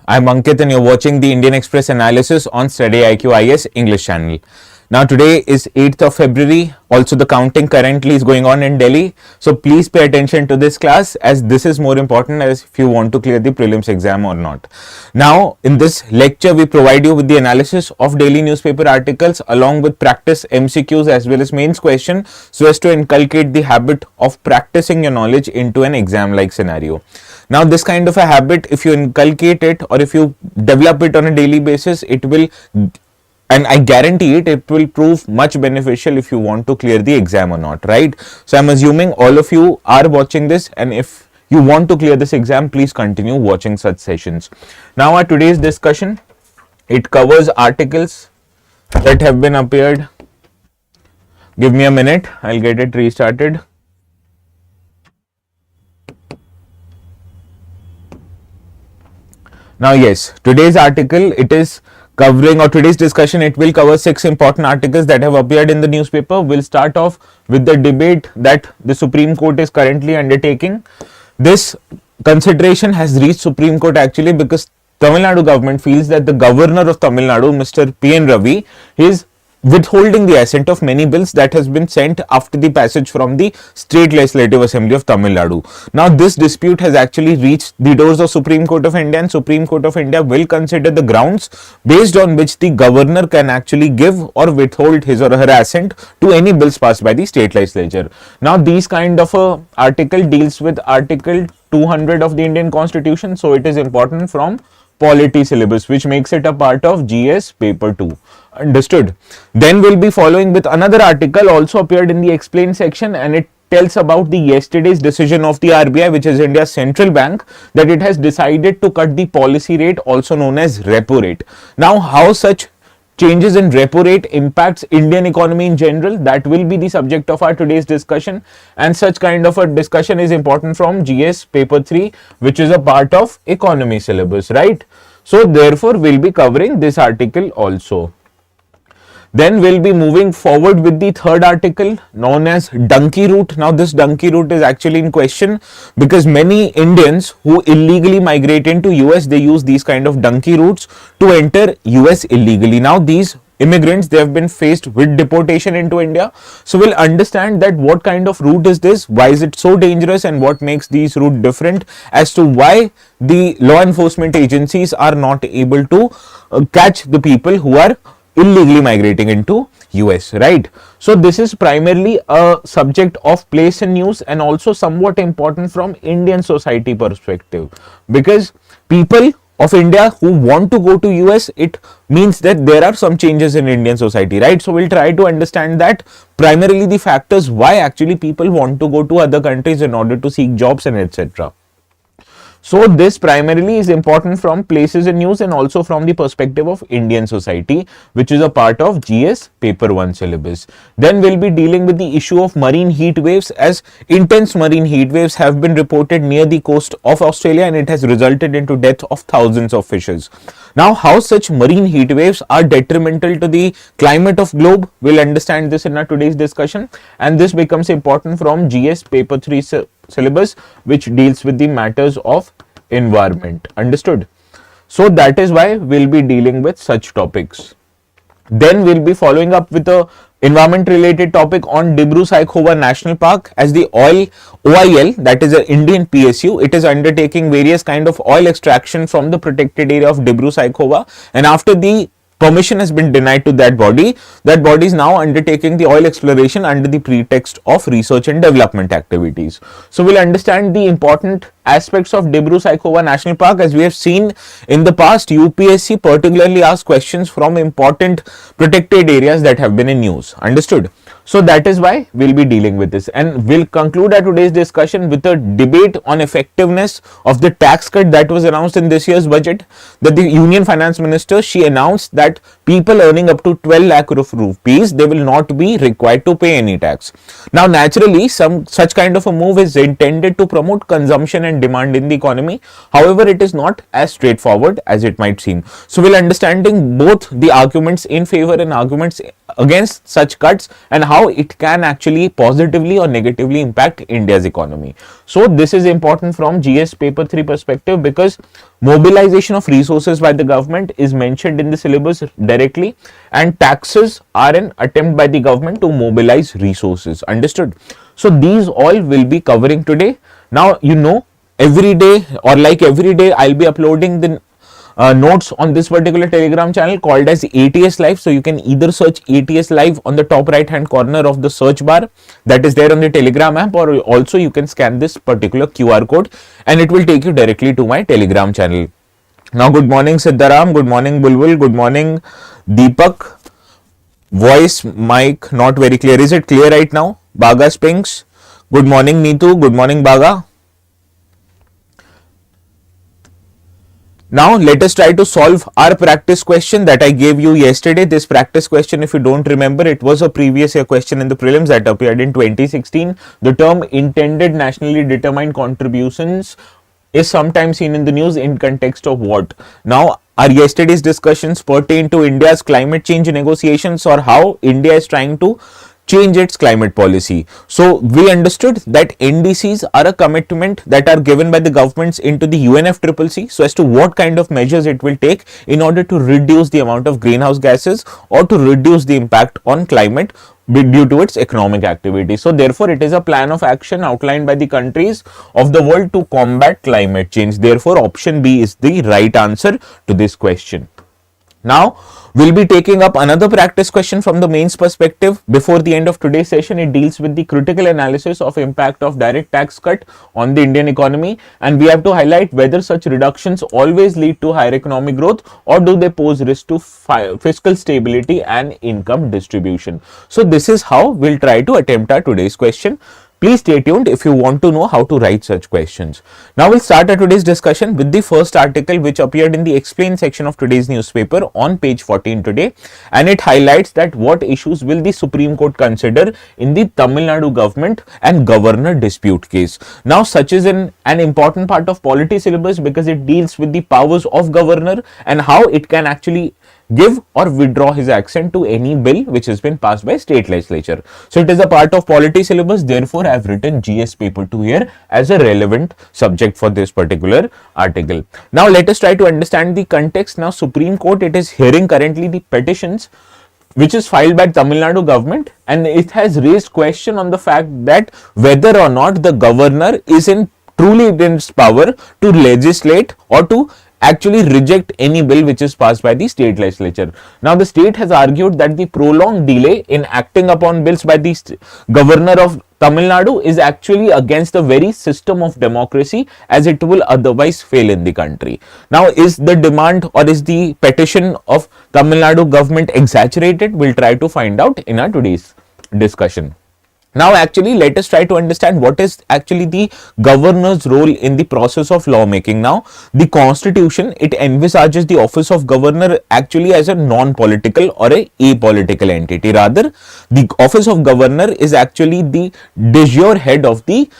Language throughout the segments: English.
I'm Ankit and you're watching the Indian Express analysis on StudyIQ IS English channel. Now today is 8th of February. Also the counting currently is going on in Delhi. So please pay attention to this class as this is more important as if you want to clear the prelims exam or not. Now in this lecture we provide you with the analysis of daily newspaper articles along with practice MCQs as well as mains question so as to inculcate the habit of practicing your knowledge into an exam like scenario. Now this kind of a habit, if you inculcate it or if you develop it on a daily basis, it will, and I guarantee it will prove much beneficial if you want to clear the exam or not, right? So I'm assuming all of you are watching this, and if you want to clear this exam, please continue watching such sessions. Now our today's discussion, it covers articles that have been appeared. Give me a minute, I'll get it restarted. Now yes, today's article, it is covering, or today's discussion, it will cover 6 important articles that have appeared in the newspaper. We'll start off with the debate that the Supreme Court is currently undertaking. This consideration has reached Supreme Court actually because Tamil Nadu government feels that the governor of Tamil Nadu, Mr. P.N. Ravi, is withholding the assent of many bills that has been sent after the passage from the State Legislative Assembly of Tamil Nadu. Now this dispute has actually reached the doors of Supreme Court of India, and Supreme Court of India will consider the grounds based on which the governor can actually give or withhold his or her assent to any bills passed by the state legislature. Now these kind of a article deals with Article 200 of the Indian Constitution, so it is important from polity syllabus, which makes it a part of GS paper 2. Understood? Then we'll be following with another article also appeared in the explain section, and it tells about the yesterday's decision of the RBI, which is India's central bank, that it has decided to cut the policy rate, also known as repo rate. Now how such changes in repo rate impacts Indian economy in general, that will be the subject of our today's discussion, and such kind of a discussion is important from GS paper 3, which is a part of economy syllabus, right? So therefore we'll be covering this article also. Then we'll be moving forward with the third article known as donkey route. Now this donkey route is actually in question because many Indians who illegally migrate into US, they use these kind of donkey routes to enter US illegally. Now these immigrants, they have been faced with deportation into India. So we'll understand that what kind of route is this, why is it so dangerous, and what makes these route different, as to why the law enforcement agencies are not able to catch the people who are illegally migrating into US, right? So this is primarily a subject of place in news and also somewhat important from Indian society perspective, because people of India who want to go to US, it means that there are some changes in Indian society, right? So we'll try to understand that primarily the factors why actually people want to go to other countries in order to seek jobs and etc. So this primarily is important from places in news and also from the perspective of Indian society, which is a part of GS paper 1 syllabus. Then we'll be dealing with the issue of marine heat waves, as intense marine heat waves have been reported near the coast of Australia, and it has resulted into death of thousands of fishes. Now how such marine heat waves are detrimental to the climate of globe, we'll understand this in our today's discussion, and this becomes important from GS paper 3 syllabus, which deals with the matters of environment. Understood? So that is why we'll be dealing with such topics. Then we'll be following up with a environment related topic on Dibru-Saikhowa National Park, as the OIL, that is an Indian PSU, it is undertaking various kind of oil extraction from the protected area of Dibru-Saikhowa, and after the permission has been denied to that body is now undertaking the oil exploration under the pretext of research and development activities. So we'll understand the important aspects of Dibru-Saikhowa National Park. As we have seen in the past, UPSC particularly asks questions from important protected areas that have been in news. Understood? So that is why we'll be dealing with this, and we'll conclude our today's discussion with a debate on effectiveness of the tax cut that was announced in this year's budget. That the Union Finance Minister, she announced that people earning up to 12 lakh rupees, they will not be required to pay any tax. Now naturally such kind of a move is intended to promote consumption and demand in the economy. However, it is not as straightforward as it might seem. So we'll understanding both the arguments in favor and arguments against such cuts and how it can actually positively or negatively impact India's economy. So this is important from GS paper 3 perspective, because mobilization of resources by the government is mentioned in the syllabus directly, and taxes are an attempt by the government to mobilize resources. Understood? So these all will be covering today. Now, every day, or like every day, I'll be uploading the notes on this particular Telegram channel called as ATS Live. So you can either search ATS Live on the top right hand corner of the search bar that is there on the Telegram app, or also you can scan this particular QR code and it will take you directly to my Telegram channel. Now, good morning Siddharam, good morning Bulbul, good morning Deepak. Voice, mic not very clear. Is it clear right now? Baga Spinks, good morning Neetu, good morning Baga. Now let us try to solve our practice question that I gave you yesterday. This practice question, if you don't remember, it was a previous year question in the prelims that appeared in 2016. The term intended nationally determined contributions is sometimes seen in the news in context of what? Now, our yesterday's discussions pertain to India's climate change negotiations, or how India is trying to change its climate policy. So we understood that NDCs are a commitment that are given by the governments into the UNFCCC, so as to what kind of measures it will take in order to reduce the amount of greenhouse gases or to reduce the impact on climate due to its economic activity. So therefore it is a plan of action outlined by the countries of the world to combat climate change. Therefore option B is the right answer to this question. Now, we'll be taking up another practice question from the mains perspective. Before the end of today's session, it deals with the critical analysis of impact of direct tax cut on the Indian economy, and we have to highlight whether such reductions always lead to higher economic growth or do they pose risk to fiscal stability and income distribution. So this is how we'll try to attempt our today's question. Please stay tuned if you want to know how to write such questions. Now we'll start our today's discussion with the first article which appeared in the explain section of today's newspaper on page 14 today, and it highlights that what issues will the Supreme Court consider in the Tamil Nadu government and governor dispute case. Now such is an important part of polity syllabus because it deals with the powers of governor and how it can actually give or withdraw his accent to any bill which has been passed by state legislature. So it is a part of polity syllabus, therefore I have written GS paper 2 here as a relevant subject for this particular article. Now let us try to understand the context. Now Supreme Court, it is hearing currently the petitions which is filed by Tamil Nadu government, and it has raised question on the fact that whether or not the governor is truly in its power to legislate or to actually reject any bill which is passed by the state legislature. Now the state has argued that the prolonged delay in acting upon bills by the governor of Tamil Nadu is actually against the very system of democracy, as it will otherwise fail in the country. Now is the demand or is the petition of Tamil Nadu government exaggerated? We'll try to find out in our today's discussion. Now actually let us try to understand what is actually the governor's role in the process of lawmaking. Now the constitution, it envisages the office of governor actually as a non-political or a apolitical entity. Rather, the office of governor is actually the de jure head of the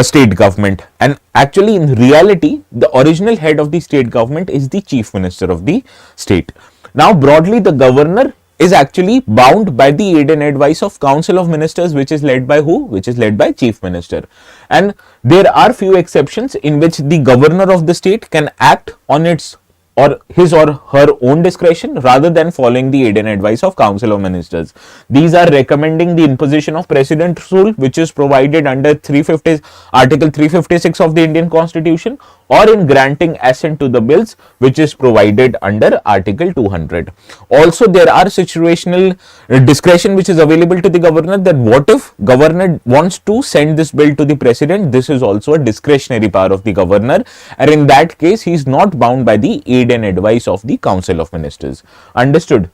state government, and actually in reality the original head of the state government is the chief minister of the state. Now broadly the governor is actually bound by the aid and advice of Council of Ministers, which is led by who? Which is led by Chief Minister. And there are few exceptions in which the governor of the state can act on its or his or her own discretion rather than following the aid and advice of Council of Ministers. These are recommending the imposition of President's rule, which is provided under Article 356 of the Indian Constitution, or in granting assent to the bills, which is provided under Article 200. Also, there are situational discretion which is available to the governor, that what if governor wants to send this bill to the president? This is also a discretionary power of the governor, and in that case he is not bound by the aid and advice of the Council of Ministers. Understood?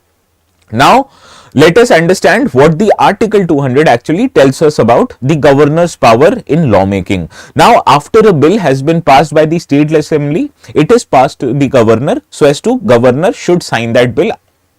Now let us understand what the Article 200 actually tells us about the governor's power in lawmaking. Now after a bill has been passed by the state assembly, it is passed to the governor, so as to governor should sign that bill,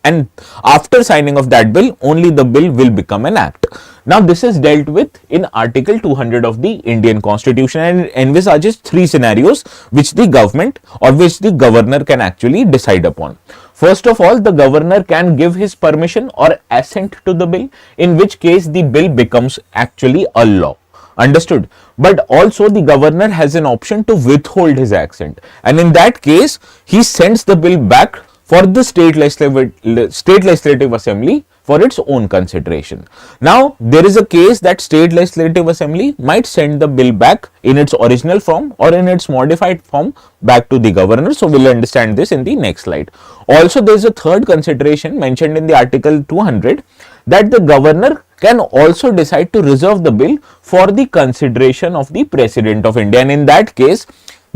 and after signing of that bill only the bill will become an act. Now this is dealt with in Article 200 of the Indian Constitution, and it envisages three scenarios which the government or which the governor can actually decide upon. First of all, the governor can give his permission or assent to the bill, in which case the bill becomes actually a law. Understood? But also the governor has an option to withhold his assent, and in that case he sends the bill back for the state legislative assembly for its own consideration. Now there is a case that state legislative assembly might send the bill back in its original form or in its modified form back to the governor. So we'll understand this in the next slide. Also, there is a third consideration mentioned in the Article 200, that the governor can also decide to reserve the bill for the consideration of the President of India, and in that case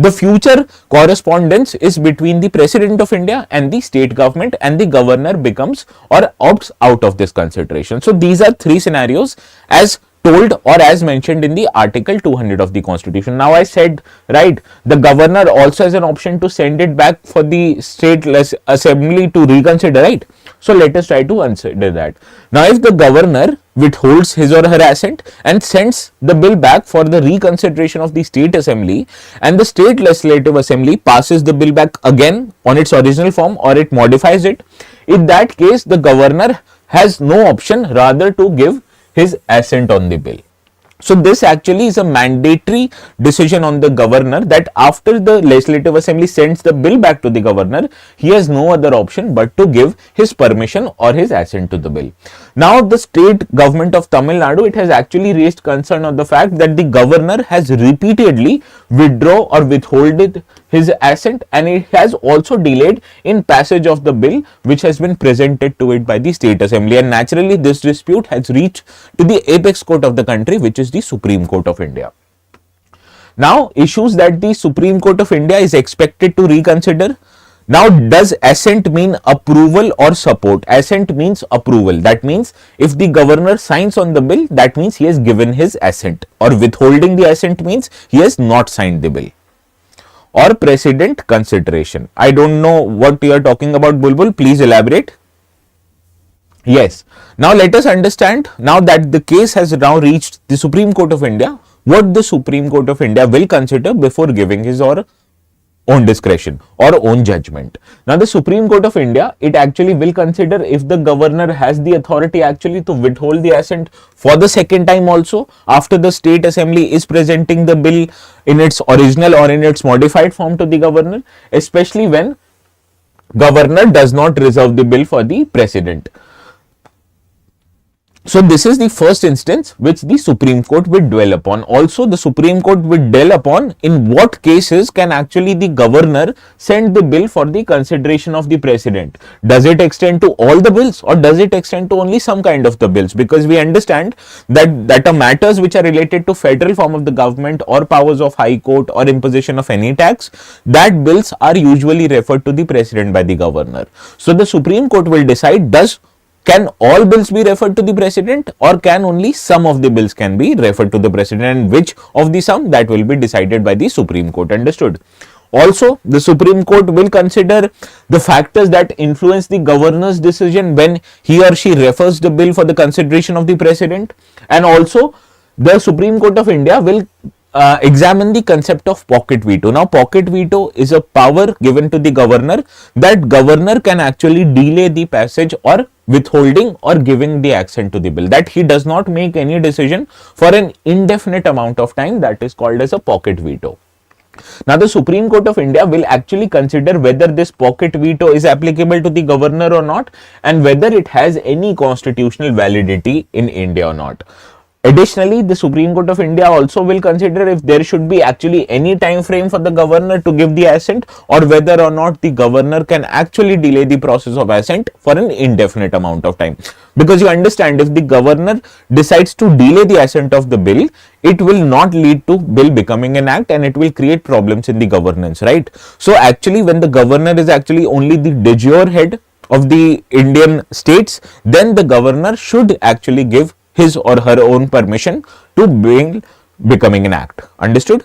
the future correspondence is between the President of India and the state government, and the governor becomes or opts out of this consideration. So these are three scenarios as told or as mentioned in the Article 200 of the Constitution. Now I said, right, the governor also has an option to send it back for the state assembly to reconsider, right? So let us try to consider that. Now if the governor withholds his or her assent and sends the bill back for the reconsideration of the state assembly, and the state legislative assembly passes the bill back again on its original form or it modifies it, in that case the governor has no option rather to give his assent on the bill. So this actually is a mandatory decision on the governor, that after the legislative assembly sends the bill back to the governor, he has no other option but to give his permission or his assent to the bill. Now the state government of Tamil Nadu, it has actually raised concern on the fact that the governor has repeatedly withdraw or withholded his assent, and it has also delayed in passage of the bill which has been presented to it by the state assembly, and naturally this dispute has reached to the apex court of the country, which is the Supreme Court of India. Now issues that the Supreme Court of India is expected to reconsider. Now, does assent mean approval or support? Assent means approval. That means if the governor signs on the bill, that means he has given his assent, or withholding the assent means he has not signed the bill. Or precedent consideration. I don't know what you are talking about, Bulbul. Please elaborate. Yes. Now let us understand, now that the case has now reached the Supreme Court of India, what the Supreme Court of India will consider before giving his or own discretion or own judgment. Now the Supreme Court of India, it actually will consider if the governor has the authority actually to withhold the assent for the second time also after the state assembly is presenting the bill in its original or in its modified form to the governor, especially when governor does not reserve the bill for the president. So this is the first instance which the Supreme Court will dwell upon. Also, the Supreme Court will dwell upon in what cases can actually the governor send the bill for the consideration of the president. Does it extend to all the bills, or does it extend to only some kind of the bills? Because we understand that matters which are related to federal form of the government or powers of high court or imposition of any tax, that bills are usually referred to the president by the governor. So the Supreme Court will decide, can all bills be referred to the president, or can only some of the bills can be referred to the president, and which of the some, that will be decided by the Supreme Court. Understood? Also, the Supreme Court will consider the factors that influence the governor's decision when he or she refers the bill for the consideration of the president, and also the Supreme Court of India will examine the concept of pocket veto. Now, pocket veto is a power given to the governor, that governor can actually delay the passage or withholding or giving the assent to the bill, that he does not make any decision for an indefinite amount of time. That is called as a pocket veto. Now, the Supreme Court of India will actually consider whether this pocket veto is applicable to the governor or not, and whether it has any constitutional validity in India or not. Additionally, the Supreme Court of India also will consider if there should be actually any time frame for the governor to give the assent, or whether or not the governor can actually delay the process of assent for an indefinite amount of time. Because you understand, if the governor decides to delay the assent of the bill, it will not lead to bill becoming an act, and it will create problems in the governance, right? So actually, when the governor is actually only the de jure head of the Indian states, then the governor should actually give his or her own permission to bill becoming an act. Understood?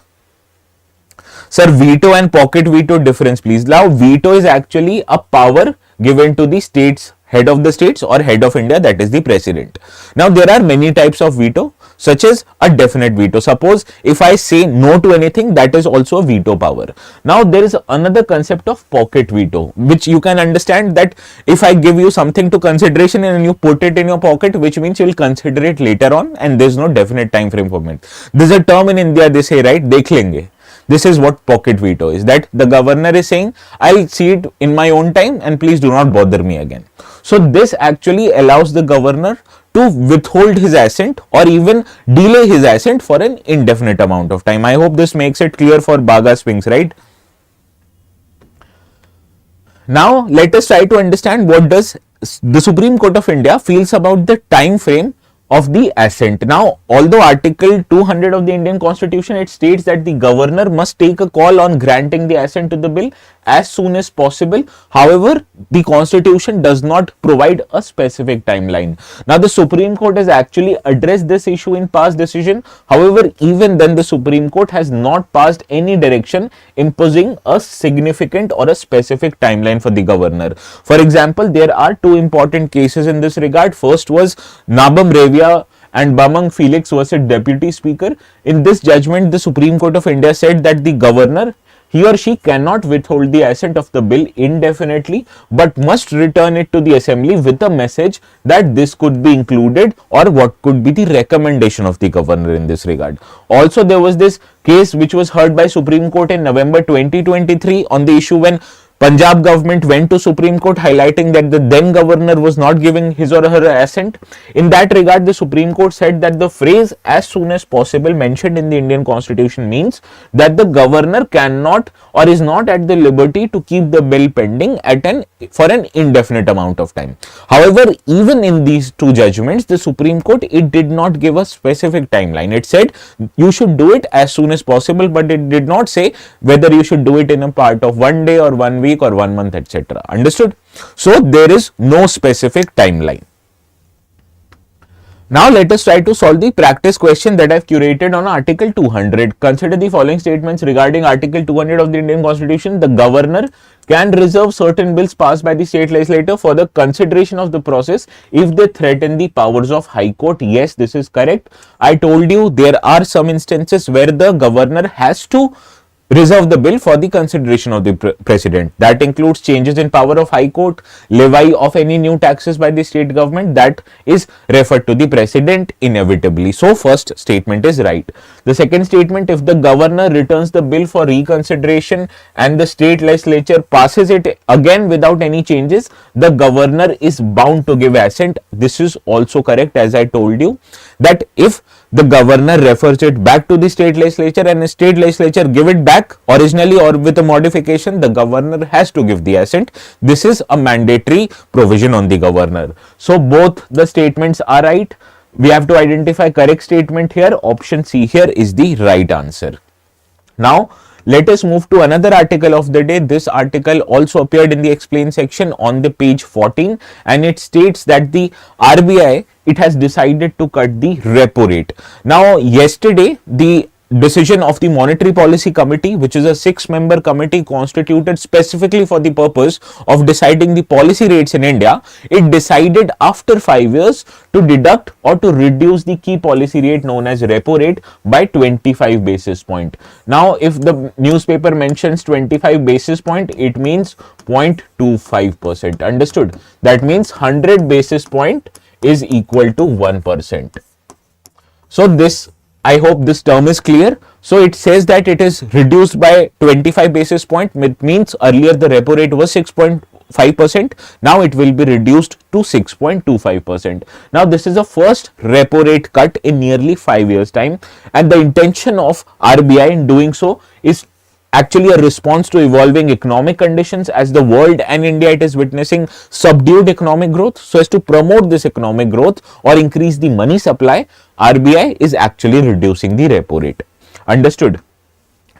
Sir, veto and pocket veto difference, please. Now, veto is actually a power given to the state's head of the states or head of India, that is the president. Now there are many types of veto, such as a definite veto. Suppose if I say no to anything, that is also a veto power. Now there is another concept of pocket veto, which you can understand that if I give you something to consideration and you put it in your pocket, which means you will consider it later on and there is no definite time frame for it. There's a term in India, they say, right, dekh lenge. This is what pocket veto is, that the governor is saying, I'll see it in my own time and please do not bother me again. So this actually allows the governor to withhold his assent or even delay his assent for an indefinite amount of time. I hope this makes it clear for Baga swings, right? Now let us try to understand what does the Supreme Court of India feels about the time frame of the assent. Now, although Article 200 of the Indian Constitution, it states that the governor must take a call on granting the assent to the bill as soon as possible. However, the Constitution does not provide a specific timeline. Now, the Supreme Court has actually addressed this issue in past decision. However, even then the Supreme Court has not passed any direction imposing a significant or a specific timeline for the governor. For example, there are two important cases in this regard. First was Nabam Revia and Bamang Felix versus Deputy Speaker. In this judgment, the Supreme Court of India said that the governor, he or she cannot withhold the assent of the bill indefinitely, but must return it to the assembly with a message that this could be included or what could be the recommendation of the governor in this regard. Also, there was this case which was heard by Supreme Court in November 2023 on the issue when Punjab government went to Supreme Court highlighting that the then governor was not giving his or her assent. In that regard, the Supreme Court said that the phrase as soon as possible mentioned in the Indian Constitution means that the governor cannot or is not at the liberty to keep the bill pending for an indefinite amount of time. However, even in these two judgments, the Supreme Court, it did not give a specific timeline. It said you should do it as soon as possible, but it did not say whether you should do it in a part of 1 day or 1 week or 1 month, etc. Understood? So there is no specific timeline. Now let us try to solve the practice question that I have curated on Article 200. Consider the following statements regarding Article 200 of the Indian Constitution. The governor can reserve certain bills passed by the state legislature for the consideration of the process if they threaten the powers of High Court. Yes, this is correct. I told you there are some instances where the governor has to reserve the bill for the consideration of the president. That includes changes in power of High Court, levy of any new taxes by the state government, that is referred to the president inevitably. So first statement is right. The second statement, if the governor returns the bill for reconsideration and the state legislature passes it again without any changes, the governor is bound to give assent. This is also correct, as I told you, that if the governor refers it back to the state legislature and the state legislature give it back originally or with a modification, the governor has to give the assent. This is a mandatory provision on the governor. So both the statements are right. We have to identify correct statement here. Option C here is the right answer. Now let us move to another article of the day. This article also appeared in the explain section on the page 14, and it states that the RBI, it has decided to cut the repo rate. Now yesterday, the decision of the Monetary Policy Committee, which is a 6-member committee constituted specifically for the purpose of deciding the policy rates in India, it decided after 5 years to deduct or to reduce the key policy rate known as repo rate by 25 basis point. Now, if the newspaper mentions 25 basis point, it means 0.25%. Understood? That means 100 basis point is equal to 1%. So this, I hope this term is clear. So it says that it is reduced by 25 basis point. It means earlier the repo rate was 6.5%. Now it will be reduced to 6.25%. Now this is the first repo rate cut in nearly 5 years time, and the intention of RBI in doing so is actually a response to evolving economic conditions as the world and India, it is witnessing subdued economic growth. So as to promote this economic growth or increase the money supply, RBI is actually reducing the repo rate. Understood?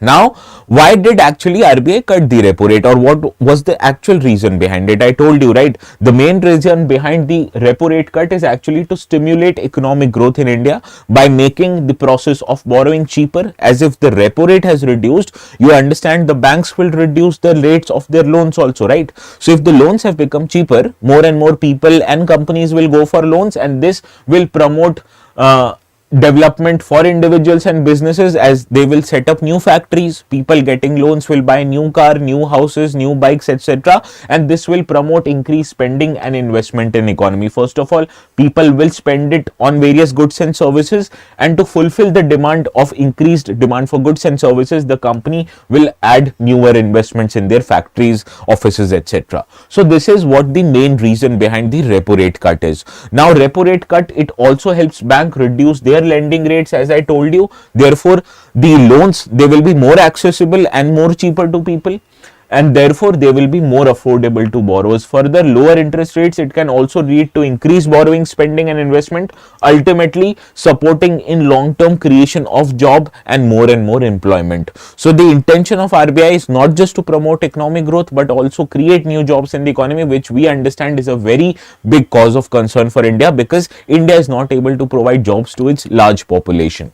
Now, why did actually RBI cut the repo rate, or what was the actual reason behind it? I told you, right? The main reason behind the repo rate cut is actually to stimulate economic growth in India by making the process of borrowing cheaper. As if the repo rate has reduced, you understand the banks will reduce the rates of their loans also, right? So if the loans have become cheaper, more and more people and companies will go for loans, and this will promote development for individuals and businesses, as they will set up new factories. People getting loans will buy new car, new houses, new bikes, etc., and this will promote increased spending and investment in economy. First of all, people will spend it on various goods and services, and to fulfill the demand of increased demand for goods and services, the company will add newer investments in their factories, offices, etc. So this is what the main reason behind the repo rate cut is. Now, repo rate cut, it also helps bank reduce their lending rates, as I told you. Therefore, the loans, they will be more accessible and more cheaper to people, and therefore they will be more affordable to borrowers. Further, lower interest rates, it can also lead to increased borrowing, spending and investment, ultimately supporting in long term creation of job and more employment. So the intention of RBI is not just to promote economic growth, but also create new jobs in the economy, which we understand is a very big cause of concern for India, because India is not able to provide jobs to its large population.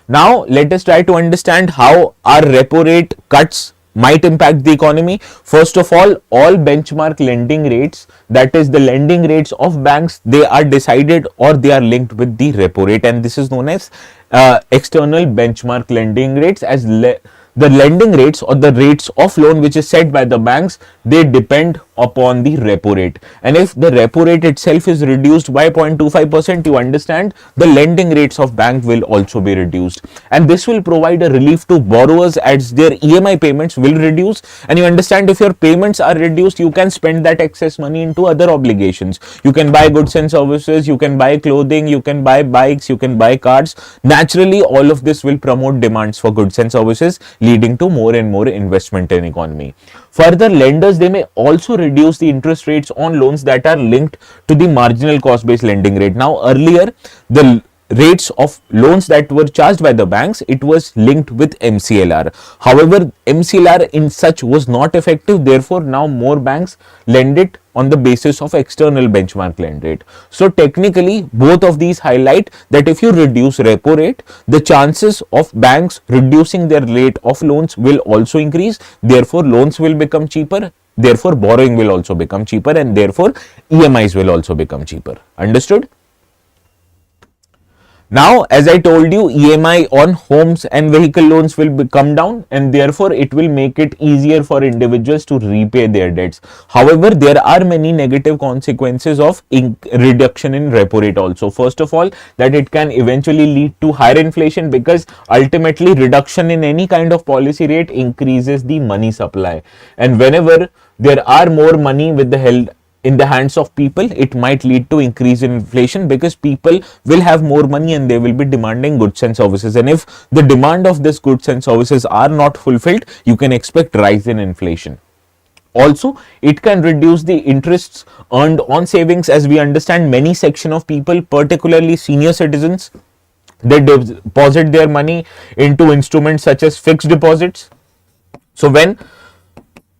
Now, let us try to understand how our repo rate cuts might impact the economy. First of all benchmark lending rates, that is the lending rates of banks, they are decided or they are linked with the repo rate, and this is known as external benchmark lending rates. As the lending rates or the rates of loan which is set by the banks, they depend upon the repo rate, and if the repo rate itself is reduced by 0.25%, you understand the lending rates of bank will also be reduced, and this will provide a relief to borrowers as their EMI payments will reduce. And you understand, if your payments are reduced, you can spend that excess money into other obligations. You can buy goods and services, you can buy clothing, you can buy bikes, you can buy cars. Naturally, all of this will promote demands for goods and services, leading to more and more investment in economy. Further, lenders, they may also reduce the interest rates on loans that are linked to the marginal cost based lending rate. Now, earlier, the rates of loans that were charged by the banks, it was linked with MCLR. However, MCLR in such was not effective. Therefore, now more banks lend it on the basis of external benchmark lend rate. So technically, both of these highlight that if you reduce repo rate, the chances of banks reducing their rate of loans will also increase. Therefore, loans will become cheaper. Therefore, borrowing will also become cheaper, and therefore EMIs will also become cheaper. Understood? Now, as I told you, EMI on homes and vehicle loans will come down, and therefore it will make it easier for individuals to repay their debts. However, there are many negative consequences of reduction in repo rate also. First of all, that it can eventually lead to higher inflation, because ultimately reduction in any kind of policy rate increases the money supply, and whenever there are more money with the held in the hands of people, it might lead to increase in inflation, because people will have more money and they will be demanding goods and services, and if the demand of these goods and services are not fulfilled, you can expect rise in inflation. Also, it can reduce the interests earned on savings. As we understand, many section of people, particularly senior citizens, they deposit their money into instruments such as fixed deposits. So when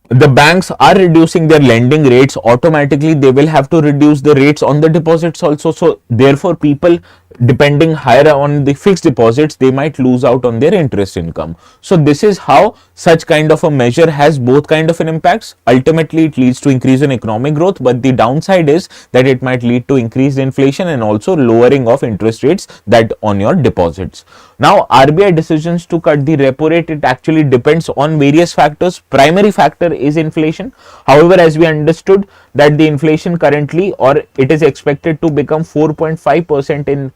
the banks are reducing their lending rates, automatically they will have to reduce the rates on the deposits also. So therefore, people depending higher on the fixed deposits, they might lose out on their interest income. So this is how such kind of a measure has both kind of an impacts. Ultimately, it leads to increase in economic growth, but the downside is that it might lead to increased inflation and also lowering of interest rates that on your deposits. Now, RBI decisions to cut the repo rate, it actually depends on various factors. Primary factor is inflation. However, as we understood that the inflation currently, or it is expected to become 4.5% in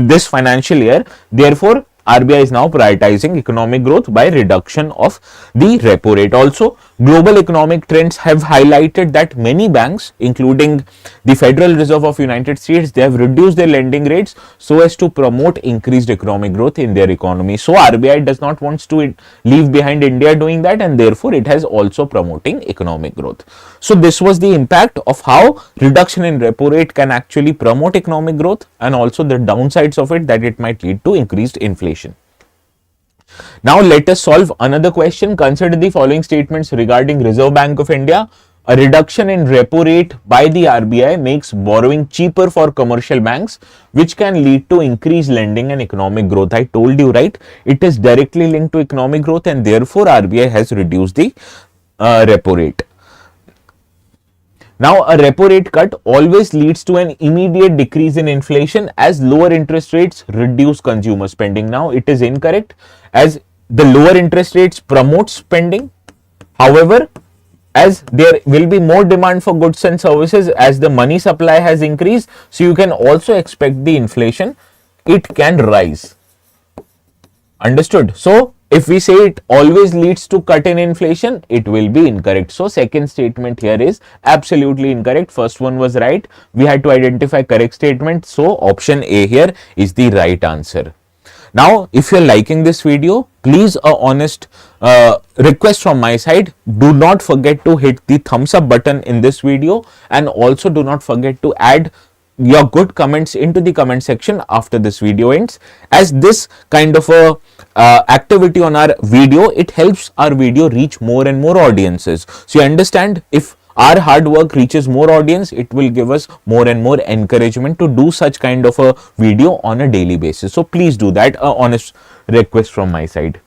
this financial year, therefore RBI is now prioritizing economic growth by reduction of the repo rate. Also, global economic trends have highlighted that many banks, including the Federal Reserve of United States, they have reduced their lending rates so as to promote increased economic growth in their economy. So RBI does not want to leave behind India doing that, and therefore it has also promoting economic growth. So this was the impact of how reduction in repo rate can actually promote economic growth, and also the downsides of it, that it might lead to increased inflation. Now let us solve another question. Consider the following statements regarding Reserve Bank of India. A reduction in repo rate by the RBI makes borrowing cheaper for commercial banks, which can lead to increased lending and economic growth. I told you, right? It is directly linked to economic growth, and therefore RBI has reduced the repo rate. Now, a repo rate cut always leads to an immediate decrease in inflation as lower interest rates reduce consumer spending. Now, it is incorrect, as the lower interest rates promote spending. However, as there will be more demand for goods and services as the money supply has increased, so you can also expect the inflation, it can rise. Understood? So, if we say it always leads to cut in inflation, it will be incorrect. So, second statement here is absolutely incorrect. First one was right. We had to identify correct statement. So, option A here is the right answer. Now, if you're liking this video, please a honest request from my side, do not forget to hit the thumbs up button in this video, and also do not forget to add your good comments into the comment section after this video ends, as this kind of a activity on our video, it helps our video reach more and more audiences. So you understand, if our hard work reaches more audience, it will give us more and more encouragement to do such kind of a video on a daily basis. So please do that, a honest request from my side.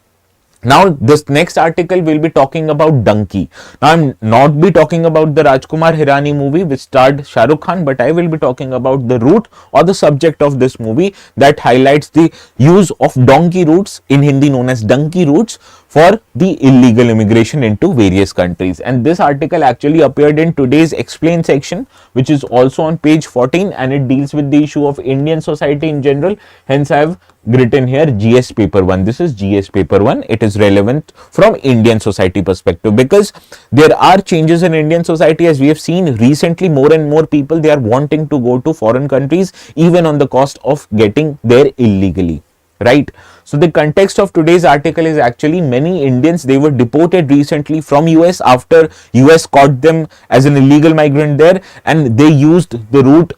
Now, this next article will be talking about donkey. Now, I'm not be talking about the Rajkumar Hirani movie which starred Shah Rukh Khan, but I will be talking about the route or the subject of this movie that highlights the use of donkey routes, in Hindi known as donkey routes, for the illegal immigration into various countries. And this article actually appeared in today's Explain section, which is also on page 14, and it deals with the issue of Indian society in general. Hence, I have written here GS paper 1. This is GS paper 1. It is relevant from Indian society perspective, because there are changes in Indian society, as we have seen recently. More and more people, they are wanting to go to foreign countries even on the cost of getting there illegally, right? So the context of today's article is actually many Indians, they were deported recently from US after US caught them as an illegal migrant there, and they used the route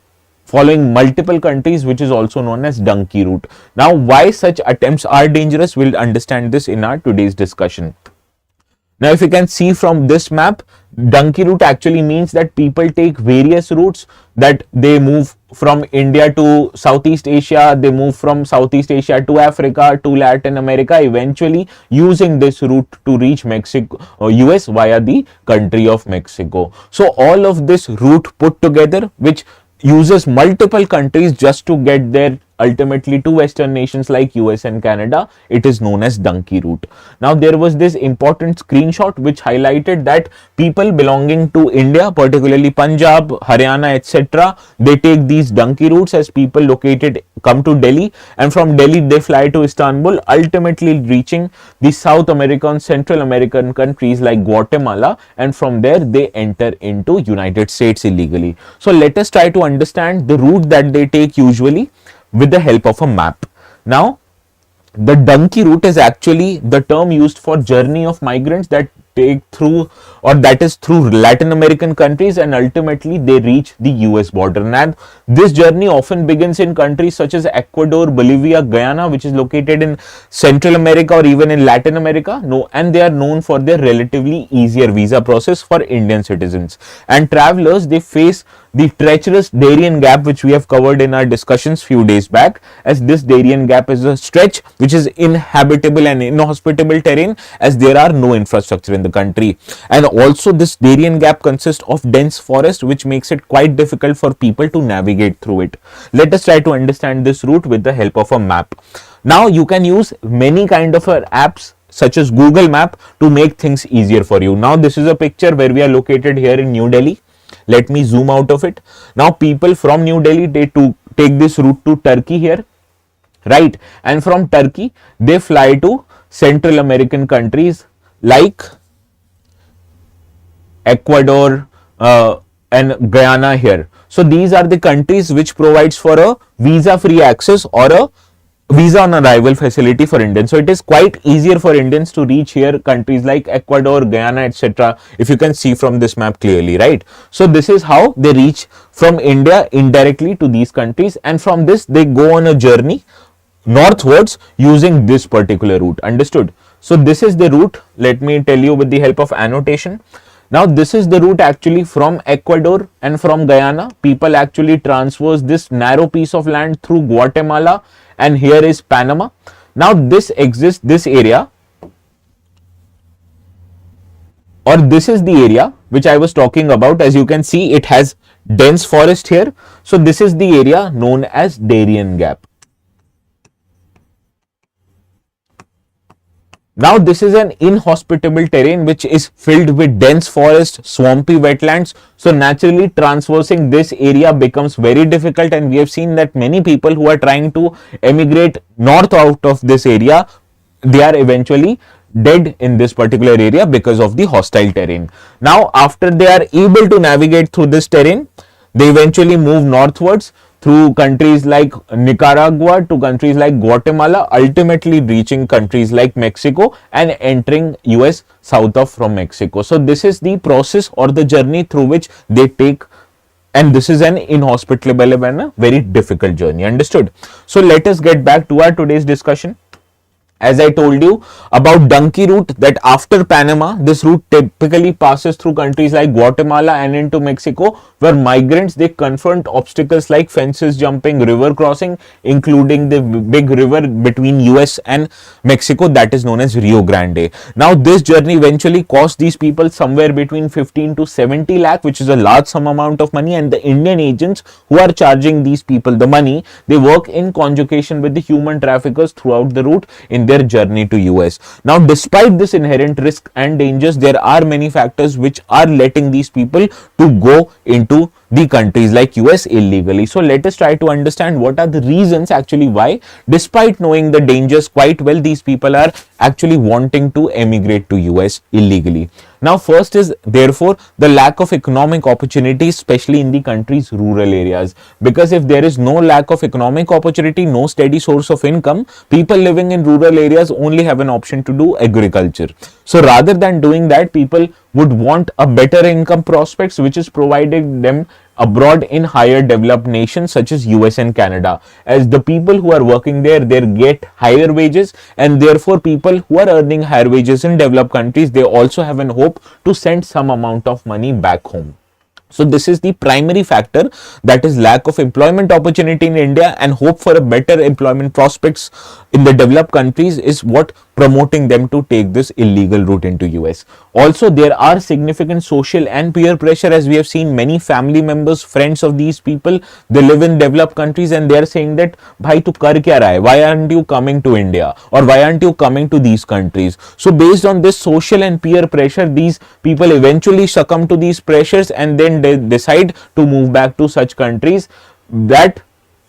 following multiple countries, which is also known as donkey route. Now, why such attempts are dangerous, we'll understand this in our today's discussion. Now, if you can see from this map, donkey route actually means that people take various routes, that they move from India to Southeast Asia, they move from Southeast Asia to Africa, to Latin America, eventually using this route to reach Mexico or US via the country of Mexico. So all of this route put together, which uses multiple countries just to get there ultimately to Western nations like US and Canada, it is known as donkey route. Now, there was this important screenshot which highlighted that people belonging to India, particularly Punjab, Haryana, etc., they take these donkey routes, as people located come to Delhi, and from Delhi they fly to Istanbul, ultimately reaching the South American, Central American countries like Guatemala, and from there they enter into United States illegally. So let us try to understand the route that they take usually with the help of a map. Now, the donkey route is actually the term used for journey of migrants that take through, or that is through Latin American countries, and ultimately they reach the US border. And this journey often begins in countries such as Ecuador, Bolivia, Guyana, which is located in Central America or even in Latin America. And they are known for their relatively easier visa process for Indian citizens. And travelers, they face the treacherous Darien Gap, which we have covered in our discussions few days back, as this Darien Gap is a stretch which is inhabitable and inhospitable terrain, as there are no infrastructure in the country. And also this Darien Gap consists of dense forest, which makes it quite difficult for people to navigate through it. Let us try to understand this route with the help of a map. Now, you can use many kind of apps such as Google Map to make things easier for you. Now, this is a picture where we are located here in New Delhi. Let me zoom out of it. Now, people from New Delhi, they take this route to Turkey here, right? And from Turkey, they fly to Central American countries like Ecuador and Guyana here. So these are the countries which provides for a visa-free access or a visa on arrival facility for Indians. So it is quite easier for Indians to reach here, countries like Ecuador, Guyana, etc., if you can see from this map clearly, right? So this is how they reach from India indirectly to these countries, and from this they go on a journey northwards using this particular route. Understood? So this is the route. Let me tell you with the help of annotation. Now this is the route actually from Ecuador and from Guyana. People actually transverse this narrow piece of land through Guatemala, and here is Panama. Now this exists, this area, or this is the area which I was talking about. As you can see, it has dense forest here. So this is the area known as Darien Gap. Now this is an inhospitable terrain which is filled with dense forest, swampy wetlands. So naturally traversing this area becomes very difficult, and we have seen that many people who are trying to emigrate north out of this area, they are eventually dead in this particular area because of the hostile terrain. Now after they are able to navigate through this terrain, they eventually move northwards through countries like Nicaragua to countries like Guatemala, ultimately reaching countries like Mexico and entering US south of from Mexico. So this is the process or the journey through which they take, and this is an inhospitable and a very difficult journey. Understood? So let us get back to our today's discussion. As I told you about donkey route, that after Panama, this route typically passes through countries like Guatemala and into Mexico, where migrants, they confront obstacles like fences jumping, river crossing, including the big river between US and Mexico that is known as Rio Grande. Now this journey eventually cost these people somewhere between 15 to 70 lakh, which is a large sum amount of money, and the Indian agents who are charging these people the money, they work in conjugation with the human traffickers throughout the route in their journey to US. Now despite this inherent risk and dangers, there are many factors which are letting these people to go into the countries like US illegally. So let us try to understand what are the reasons actually why, despite knowing the dangers quite well, these people are actually wanting to emigrate to US illegally. Now first is therefore the lack of economic opportunities, especially in the country's rural areas, because if there is no lack of economic opportunity, no steady source of income, people living in rural areas only have an option to do agriculture. So rather than doing that, people would want a better income prospects which is providing them abroad in higher developed nations such as US and Canada, as the people who are working there, they get higher wages, and therefore people who are earning higher wages in developed countries, they also have an hope to send some amount of money back home. So this is the primary factor, that is lack of employment opportunity in India, and hope for a better employment prospects in the developed countries is what promoting them to take this illegal route into US. Also there are significant social and peer pressure, as we have seen many family members, friends of these people, they live in developed countries and they are saying that bhai tu kar kya raha hai, why aren't you coming to India, or why aren't you coming to these countries. So based on this social and peer pressure, these people eventually succumb to these pressures and then they decide to move back to such countries that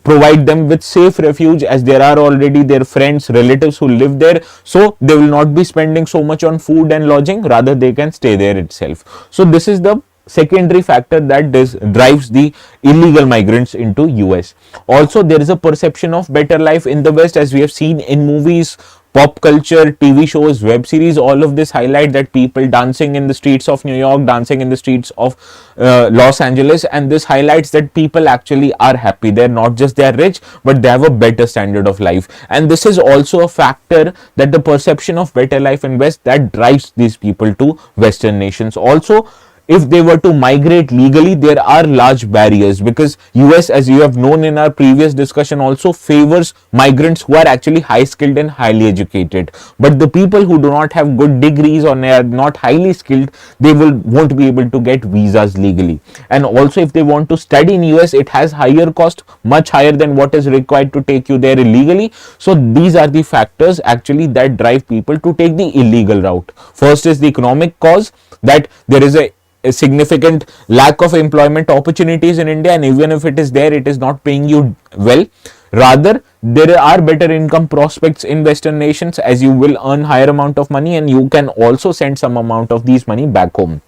provide them with safe refuge, as there are already their friends, relatives who live there, so they will not be spending so much on food and lodging, rather they can stay there itself. So this is the secondary factor that drives the illegal migrants into US. Also there is a perception of better life in the West, as we have seen in movies, pop culture, TV shows, web series, all of this highlight that people dancing in the streets of New York, dancing in the streets of Los Angeles, and this highlights that people actually are happy. They're not just they're rich, but they have a better standard of life. And this is also a factor, that the perception of better life in West, that drives these people to Western nations. Also, if they were to migrate legally, there are large barriers, because US, as you have known in our previous discussion, also favors migrants who are actually high skilled and highly educated. But the people who do not have good degrees or they are not highly skilled, they won't be able to get visas legally. And also if they want to study in US, it has higher cost, much higher than what is required to take you there illegally. So these are the factors actually that drive people to take the illegal route. First is the economic cause, that there is a significant lack of employment opportunities in India, and even if it is there, it is not paying you well. Rather, there are better income prospects in Western nations, as you will earn higher amount of money and you can also send some amount of these money back home.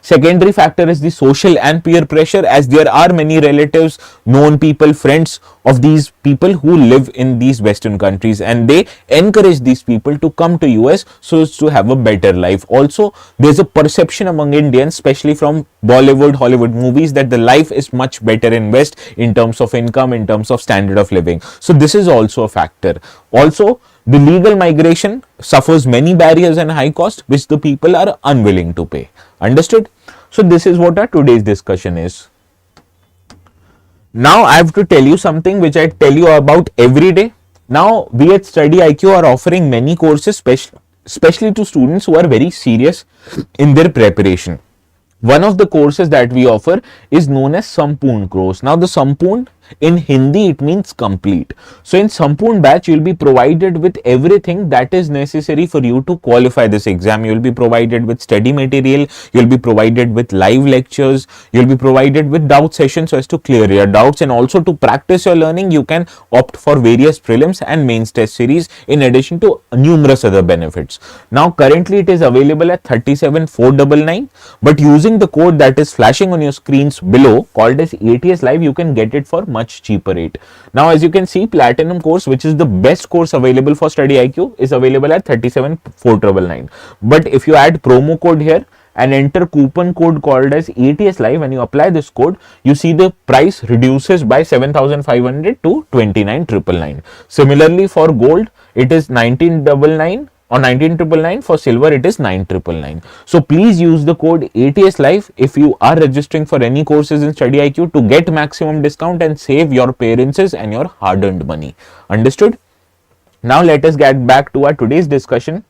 Secondary factor is the social and peer pressure, as there are many relatives, known people, friends of these people who live in these Western countries, and they encourage these people to come to US so as to have a better life. Also, there's a perception among Indians, especially from Bollywood, Hollywood movies, that the life is much better in West in terms of income, in terms of standard of living. So this is also a factor. Also, the legal migration suffers many barriers and high costs which the people are unwilling to pay. Understood? So this is what our today's discussion is. Now I have to tell you something which I tell you about every day. Now we at StudyIQ are offering many courses, especially to students who are very serious in their preparation. One of the courses that we offer is known as Sampoorn course. Now the Sampoorn, in Hindi it means complete. So in Sampoorn batch you will be provided with everything that is necessary for you to qualify this exam. You will be provided with study material, you will be provided with live lectures, you will be provided with doubt sessions so as to clear your doubts, and also to practice your learning you can opt for various prelims and mains test series in addition to numerous other benefits. Now currently it is available at 37,499, but using the code that is flashing on your screens below called as ATS Live, you can get it for much cheaper rate. Now as you can see, platinum course, which is the best course available for StudyIQ, is available at 37,499. But if you add promo code here and enter coupon code called as ATS Live, when you apply this code, you see the price reduces by 7,500 to 29,999. Similarly for gold, it is 1999 or 19,999. For silver it is 9,999. So please use the code ATS Live if you are registering for any courses in StudyIQ to get maximum discount and save your parents and your hard-earned money. Understood? Now let us get back to our today's discussion.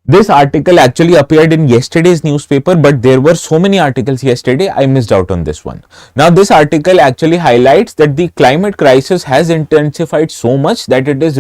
This article actually appeared in yesterday's newspaper, but there were so many articles yesterday, I missed out on this one. Now, this article actually highlights that the climate crisis has intensified so much that it is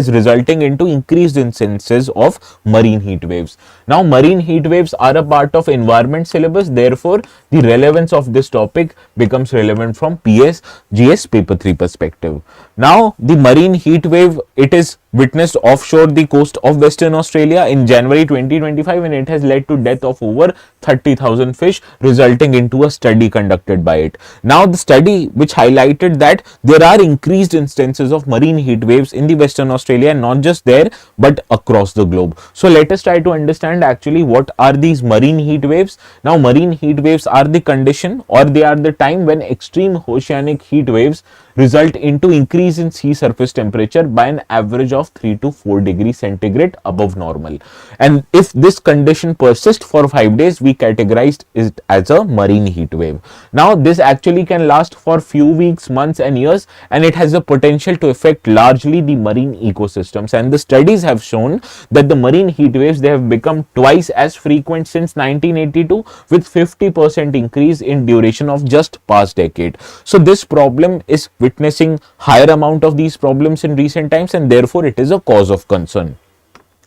resulting into increased instances of marine heat waves. Now, marine heat waves are a part of environment syllabus, therefore, the relevance of this topic becomes relevant from GS paper 3 perspective. Now, the marine heat wave, it is witnessed offshore the coast of Western Australia in January 2025, and it has led to death of over 30,000 fish, resulting into a study conducted by it. Now, the study which highlighted that there are increased instances of marine heat waves in the Western Australia, and not just there but across the globe. So let us try to understand actually what are these marine heat waves. Now, marine heat waves are the condition, or they are the time when extreme oceanic heat waves result into increase in sea surface temperature by an average of 3 to 4 degrees centigrade above normal. And if this condition persists for 5 days, we categorized it as a marine heat wave. Now, this actually can last for few weeks, months and years, and it has the potential to affect largely the marine ecosystems. And the studies have shown that the marine heat waves, they have become twice as frequent since 1982, with 50% increase in duration of just past decade. So this problem is witnessing higher amount of these problems in recent times, and therefore it is a cause of concern.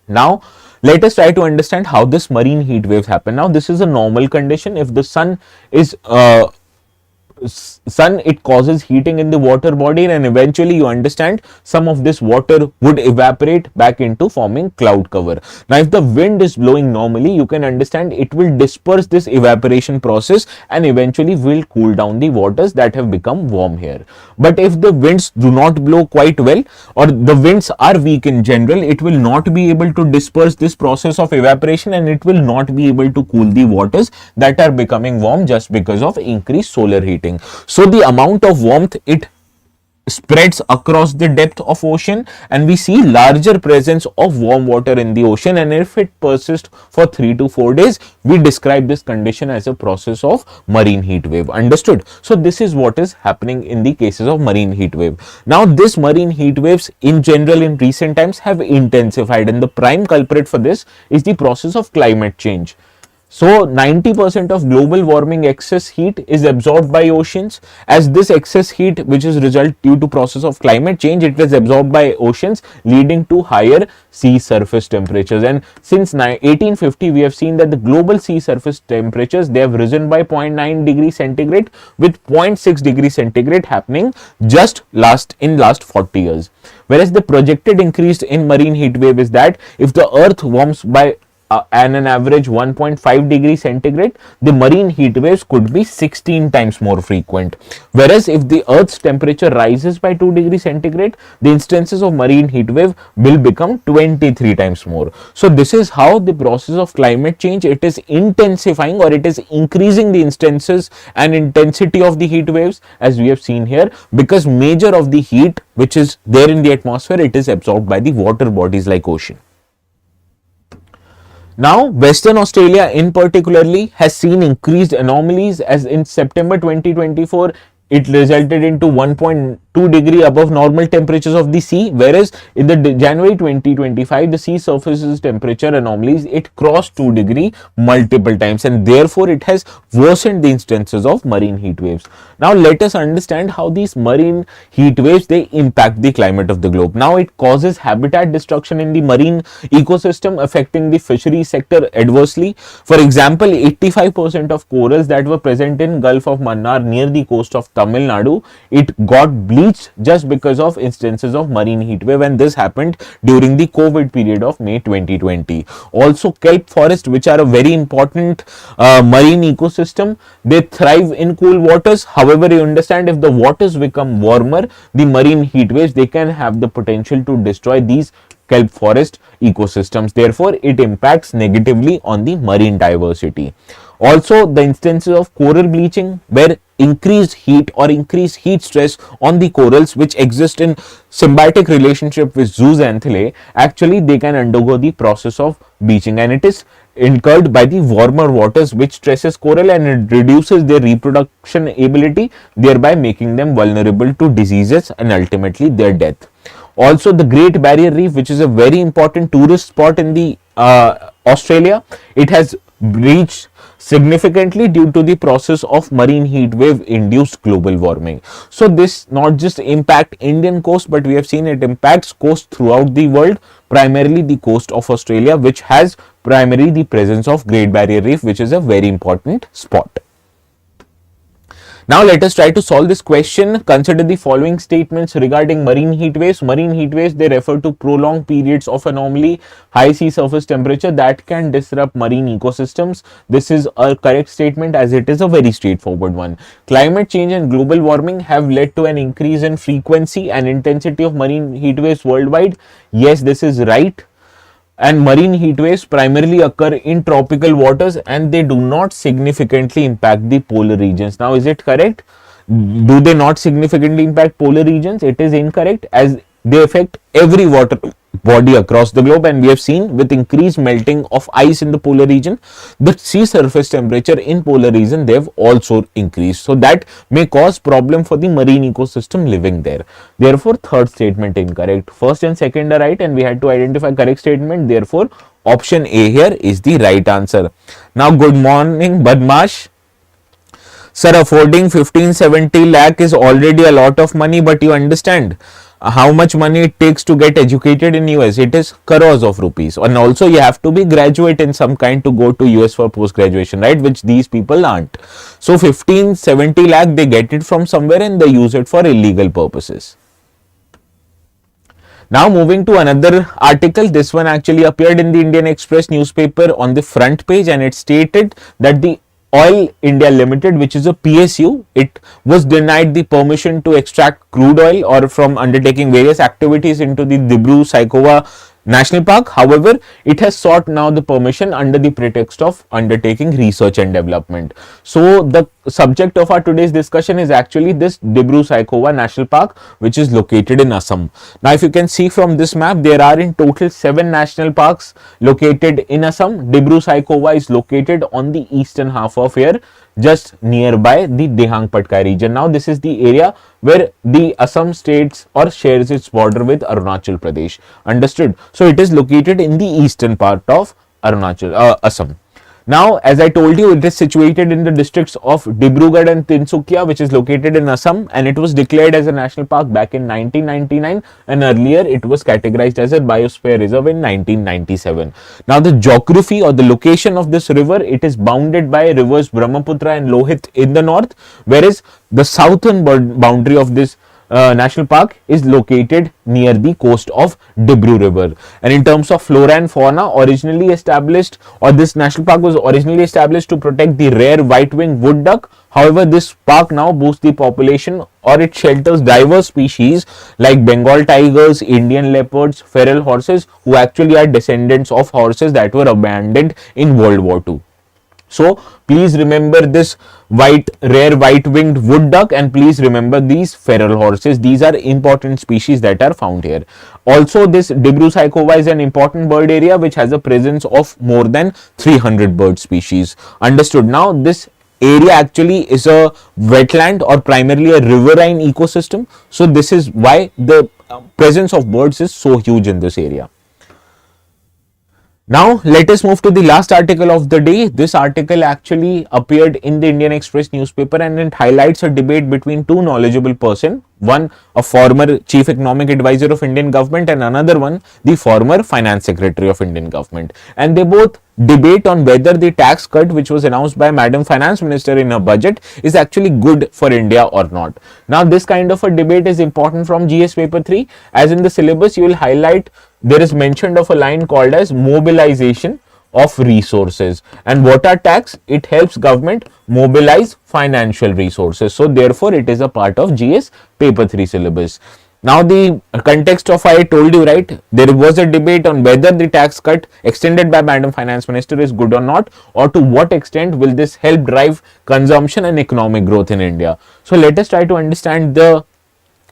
Now, let us try to understand how this marine heat waves happen. Now, this is a normal condition. If the sun is it causes heating in the water body, and eventually you understand some of this water would evaporate back into forming cloud cover. Now, if the wind is blowing normally, you can understand it will disperse this evaporation process and eventually will cool down the waters that have become warm here. But if the winds do not blow quite well, or the winds are weak in general, it will not be able to disperse this process of evaporation, and it will not be able to cool the waters that are becoming warm just because of increased solar heating. So the amount of warmth, it spreads across the depth of ocean, and we see larger presence of warm water in the ocean, and if it persists for 3 to 4 days, we describe this condition as a process of marine heat wave. Understood? So this is what is happening in the cases of marine heat wave. Now, this marine heat waves in general in recent times have intensified, and the prime culprit for this is the process of climate change. So 90% of global warming excess heat is absorbed by oceans. As this excess heat, which is result due to process of climate change, it is absorbed by oceans, leading to higher sea surface temperatures. And since 1850, we have seen that the global sea surface temperatures, they have risen by 0.9 degrees centigrade, with 0.6 degrees centigrade happening just last 40 years. Whereas the projected increase in marine heat wave is that if the earth warms by and an average 1.5 degree centigrade, the marine heat waves could be 16 times more frequent. Whereas if the Earth's temperature rises by 2 degrees centigrade, the instances of marine heat wave will become 23 times more. So this is how the process of climate change, it is intensifying or it is increasing the instances and intensity of the heat waves, as we have seen here, because major of the heat which is there in the atmosphere, it is absorbed by the water bodies like ocean. Now, Western Australia in particularly has seen increased anomalies, as in September 2024, it resulted into 1.2 degree above normal temperatures of the sea, whereas in the January 2025, the sea surface's temperature anomalies, it crossed 2 degree multiple times, and therefore it has worsened the instances of marine heat waves. Now let us understand how these marine heat waves, they impact the climate of the globe. Now it causes habitat destruction in the marine ecosystem, affecting the fishery sector adversely. For example, 85% of corals that were present in Gulf of Mannar near the coast of Tamil Nadu, it got bleached just because of instances of marine heat wave, and this happened during the COVID period of May 2020. Also, kelp forests, which are a very important marine ecosystem, they thrive in cool waters. However, you understand, if the waters become warmer, the marine heat waves, they can have the potential to destroy these kelp forest ecosystems. Therefore, it impacts negatively on the marine diversity. Also, the instances of coral bleaching, where increased heat or increased heat stress on the corals which exist in symbiotic relationship with zooxanthellae, actually they can undergo the process of bleaching, and it is incurred by the warmer waters, which stresses coral and it reduces their reproduction ability, thereby making them vulnerable to diseases and ultimately their death. Also, the Great Barrier Reef, which is a very important tourist spot in the Australia, it has breached significantly due to the process of marine heat wave induced global warming. So this not just impact Indian coast, but we have seen it impacts coast throughout the world, primarily the coast of Australia, which has primarily the presence of Great Barrier Reef, which is a very important spot. Now let us try to solve this question. Consider the following statements regarding marine heat waves. Marine heat waves, they refer to prolonged periods of anomaly high sea surface temperature that can disrupt marine ecosystems. This is a correct statement, as it is a very straightforward one. Climate change and global warming have led to an increase in frequency and intensity of marine heat waves worldwide. Yes, this is right. And marine heat waves primarily occur in tropical waters and they do not significantly impact the polar regions. Now, is it correct? Do they not significantly impact polar regions? It is incorrect, as they affect every water body across the globe, and we have seen with increased melting of ice in the polar region, the sea surface temperature in polar region, they have also increased. So that may cause problem for the marine ecosystem living there. Therefore, third statement incorrect. First and second are right, and we had to identify correct statement. Therefore, option A here is the right answer. Now, good morning, Badmash. Sir, affording 1570 lakh is already a lot of money, but you understand how much money it takes to get educated in US. It is crores of rupees, and also you have to be graduate in some kind to go to US for post graduation, right, which these people aren't. So 1570 lakh, they get it from somewhere and they use it for illegal purposes. Now moving to another article. This one actually appeared in the Indian Express newspaper on the front page, and it stated that the Oil India Limited, which is a PSU, it was denied the permission to extract crude oil or from undertaking various activities into the Dibru-Saikhowa National Park. However, it has sought now the permission under the pretext of undertaking research and development. So the subject of our today's discussion is actually this Dibru-Saikhowa National Park, which is located in Assam. Now, if you can see from this map, there are in total 7 national parks located in Assam. Dibru-Saikhowa is located on the eastern half of here, just nearby the Dehang Patkai region. Now, this is the area where the Assam states or shares its border with Arunachal Pradesh. Understood? So it is located in the eastern part of Assam. Now, as I told you, it is situated in the districts of Dibrugarh and Tinsukia, which is located in Assam, and it was declared as a national park back in 1999, and earlier it was categorized as a biosphere reserve in 1997. Now, the geography or the location of this river, it is bounded by rivers Brahmaputra and Lohit in the north, whereas the southern boundary of this National Park is located near the coast of Dibru River. And in terms of flora and fauna, originally established, or this national park was originally established to protect the rare white-winged wood duck. However, this park now boosts the population, or it shelters diverse species like Bengal tigers, Indian leopards, feral horses, who actually are descendants of horses that were abandoned in World War II. So please remember this rare white-winged wood duck, and please remember these feral horses. These are important species that are found here. Also, this Dibru-Saikhowa is an important bird area which has a presence of more than 300 bird species. Understood? Now, this area actually is a wetland or primarily a riverine ecosystem. So this is why the presence of birds is so huge in this area. Now, let us move to the last article of the day. This article actually appeared in the Indian Express newspaper, and it highlights a debate between two knowledgeable persons. One, a former chief economic advisor of Indian government, and another one, the former finance secretary of Indian government. And they both debate on whether the tax cut which was announced by Madam Finance Minister in her budget is actually good for India or not. Now, this kind of a debate is important from GS paper 3, as in the syllabus you will highlight there is mentioned of a line called as mobilization of resources. And what are tax? It helps government mobilize financial resources. So therefore it is a part of GS paper 3 syllabus. Now, the context of I told you, right, there was a debate on whether the tax cut extended by Madam Finance Minister is good or not, or to what extent will this help drive consumption and economic growth in India. So let us try to understand the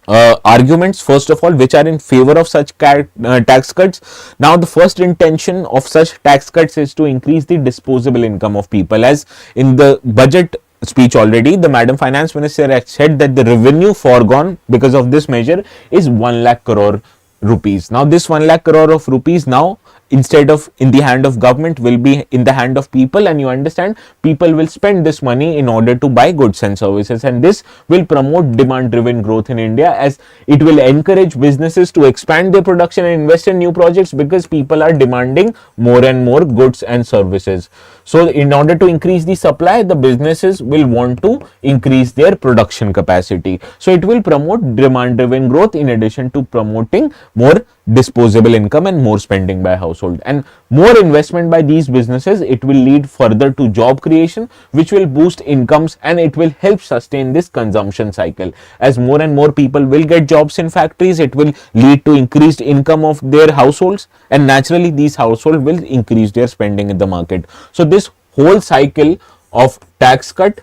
arguments, first of all, which are in favor of such tax cuts. Now, the first intention of such tax cuts is to increase the disposable income of people. As in the budget speech already, the Madam Finance Minister had said that the revenue foregone because of this measure is 1 lakh crore rupees. Now, this 1 lakh crore of rupees now, instead of in the hand of government, will be in the hand of people, and you understand people will spend this money in order to buy goods and services, and this will promote demand driven growth in India, as it will encourage businesses to expand their production and invest in new projects because people are demanding more and more goods and services. So in order to increase the supply, the businesses will want to increase their production capacity. So it will promote demand driven growth in addition to promoting more disposable income and more spending by household, and more investment by these businesses. It will lead further to job creation, which will boost incomes, and it will help sustain this consumption cycle. As more and more people will get jobs in factories, it will lead to increased income of their households, and naturally these households will increase their spending in the market. So this whole cycle of tax cut,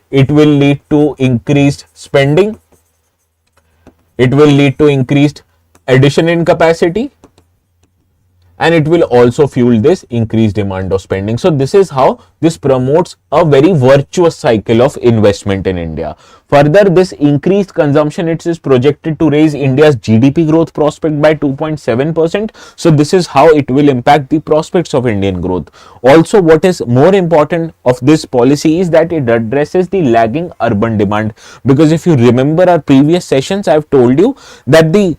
it will lead to increased spending, it will lead to increased addition in capacity, and it will also fuel this increased demand of spending. So this is how this promotes a very virtuous cycle of investment in India. Further, this increased consumption, it is projected to raise India's GDP growth prospect by 2.7%. So this is how it will impact the prospects of Indian growth. Also, what is more important of this policy is that it addresses the lagging urban demand, because if you remember our previous sessions, I have told you that the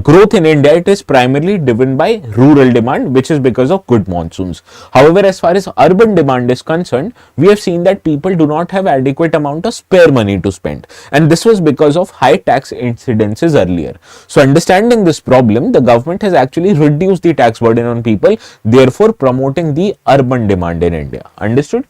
growth in India, it is primarily driven by rural demand, which is because of good monsoons. However, as far as urban demand is concerned, we have seen that people do not have adequate amount of spare money to spend, and this was because of high tax incidences earlier. So understanding this problem, the government has actually reduced the tax burden on people, therefore promoting the urban demand in India. Understood?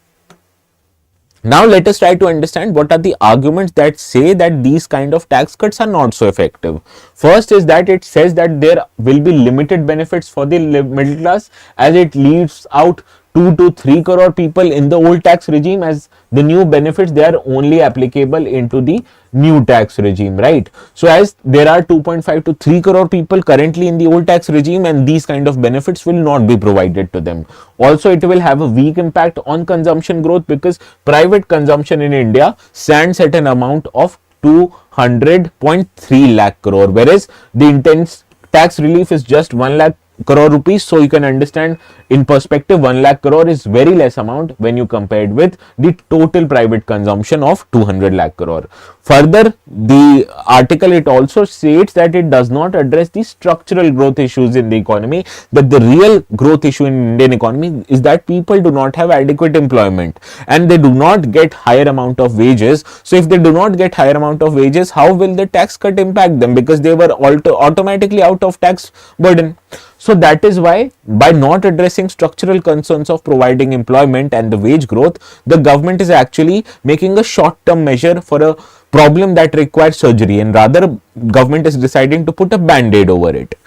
Now let us try to understand what are the arguments that say that these kind of tax cuts are not so effective. First is that it says that there will be limited benefits for the middle class, as it leaves out 2 to 3 crore people in the old tax regime, as the new benefits, they are only applicable into the new tax regime, right? So as there are 2.5 to 3 crore people currently in the old tax regime, and these kind of benefits will not be provided to them. Also, it will have a weak impact on consumption growth, because private consumption in India stands at an amount of 200.3 lakh crore, whereas the intense tax relief is just 1 lakh crore rupees. So you can understand in perspective 1 lakh crore is very less amount when you compared with the total private consumption of 200 lakh crore. Further, the article it also states that it does not address the structural growth issues in the economy, that the real growth issue in Indian economy is that people do not have adequate employment and they do not get higher amount of wages. So if they do not get higher amount of wages, how will the tax cut impact them, because they were automatically out of tax burden. So that is why, by not addressing structural concerns of providing employment and the wage growth, the government is actually making a short term measure for a problem that requires surgery, and rather government is deciding to put a band-aid over it.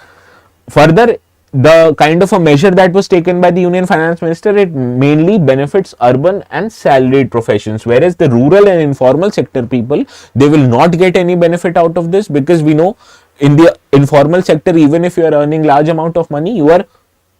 Further, the kind of a measure that was taken by the Union Finance Minister, it mainly benefits urban and salaried professions, whereas the rural and informal sector people, they will not get any benefit out of this, because we know in the informal sector, even if you are earning large amount of money, you are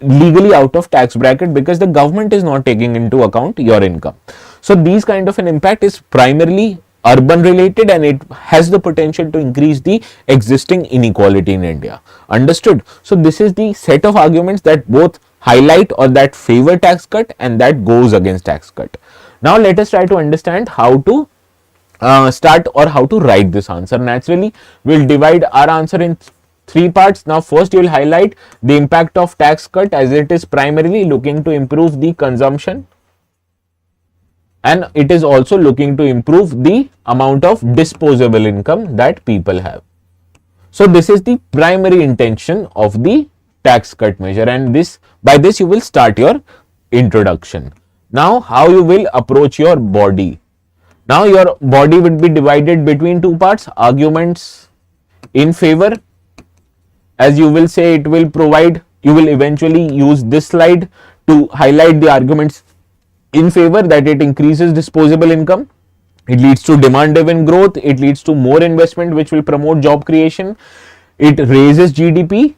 legally out of tax bracket because the government is not taking into account your income. So these kind of an impact is primarily urban related, and it has the potential to increase the existing inequality in India. Understood? So this is the set of arguments that both highlight or that favor tax cut and that goes against tax cut. Now let us try to understand how to start or how to write this answer. Naturally, we'll divide our answer in three parts. Now first you will highlight the impact of tax cut, as it is primarily looking to improve the consumption, and it is also looking to improve the amount of disposable income that people have. So this is the primary intention of the tax cut measure, and by this you will start your introduction. Now how you will approach your body. Now your body would be divided between two parts: arguments in favor, as you will say it will provide, you will eventually use this slide to highlight the arguments in favor, that it increases disposable income, it leads to demand driven growth, it leads to more investment which will promote job creation, it raises GDP,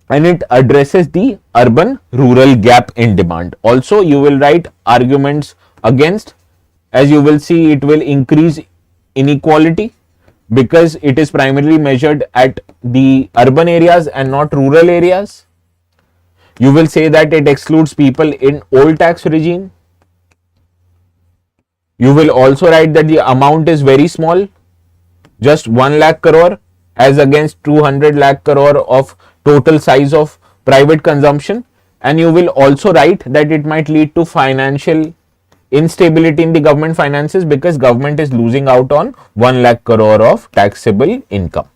and it addresses the urban rural gap in demand. Also you will write arguments against, as you will see it will increase inequality because it is primarily measured at the urban areas and not rural areas. You will say that it excludes people in old tax regime. You will also write that the amount is very small, just 1 lakh crore as against 200 lakh crore of total size of private consumption, and you will also write that it might lead to financial instability in the government finances because government is losing out on 1 lakh crore of taxable income.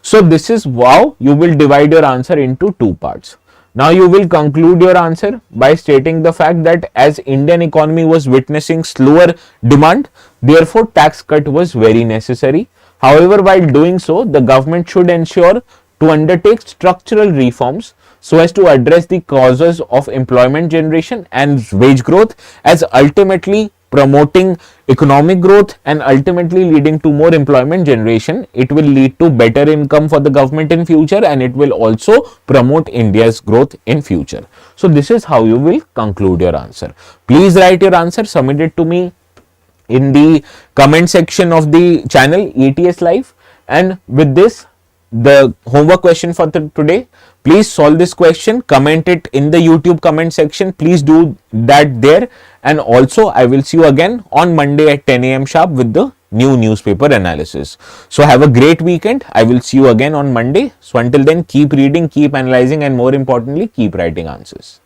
So this is how you will divide your answer into two parts. Now you will conclude your answer by stating the fact that as Indian economy was witnessing slower demand, therefore tax cut was very necessary. However, while doing so, the government should ensure to undertake structural reforms so as to address the causes of employment generation and wage growth, as ultimately promoting economic growth and ultimately leading to more employment generation. It will lead to better income for the government in future, and it will also promote India's growth in future. So this is how you will conclude your answer. Please write your answer, submit it to me in the comment section of the channel ETS Live. And with this, the homework question for today, please solve this question, comment it in the YouTube comment section. Please do that there, and also I will see you again on Monday at 10 a.m. sharp with the new newspaper analysis. So have a great weekend. I will see you again on Monday. So until then, keep reading, keep analyzing, and more importantly, keep writing answers.